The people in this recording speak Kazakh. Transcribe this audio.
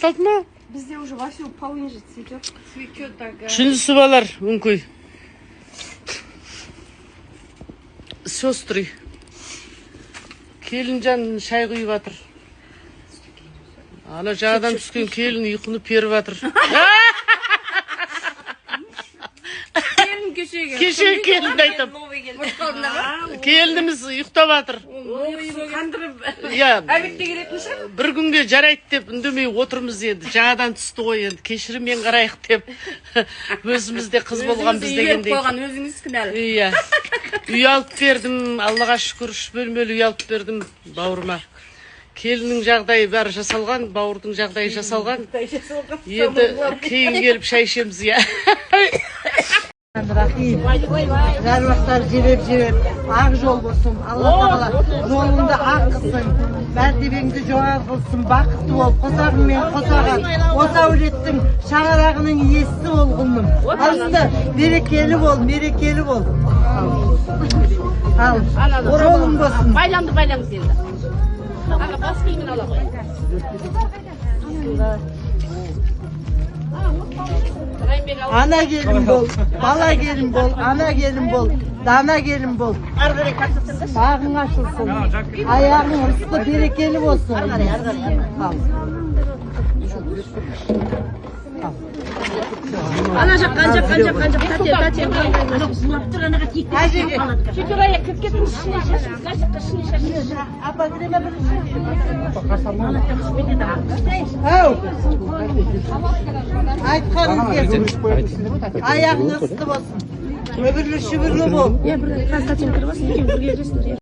Ма? Бізде уже вовсю полынь же цветет. Цветет так. Шынысы балар, өңкөй. Сестры. Келінжан шай құйып жатыр. Ана жағадан түскен келін ұйқыны періп жатыр. Кешегі келінді айтам. Келініміз ұйықтап жатыр. Бір күнге жарайды деп үндемей отырмыз енді. Жағадан түсті ғой енді. Кешіріммен қарайық деп. Өзімізде қыз болған біз дегендей. Өзіңіз кінәлі. Иә. Үй алып бердім. Аллаға шүкір 3 бөлмелі үй алып бердім бауырыма. Келінің жағдайы бәрі жасалған, бауырдың жағдайы жасалған. Енді кейін келіп шай ішеміз, иә. Рахим, жарбақтар жебеп, ақ жол болсын, Алла тағала жолыңды ақ қылсын, мәртебеңді жоғары қылсын, бақытты бол, қосағың мен қосаған, осы әулеттің шаңырағының иесі бол құлыным. Алысты, берекелі бол. Ал, жолың болсын. Байланды енді. Аға, бас киімін ала қой. Ana gelin bol, bala gelin bol, ana gelin bol, dana gelin bol. Bağın açılsın, ayağın ıslı berekeli olsun. Al. Ana қанжақ, тәте. Шекер аяқ кіп кетің ішіне шашын, қашыққа ішіне шашын. Апа, кірема бір Ау! Айтқанын келсін. Аяғын ысты болсын. Өбірлі шүбірлі бол. Константин кіріп olsun, екен бірге жүресіңдер.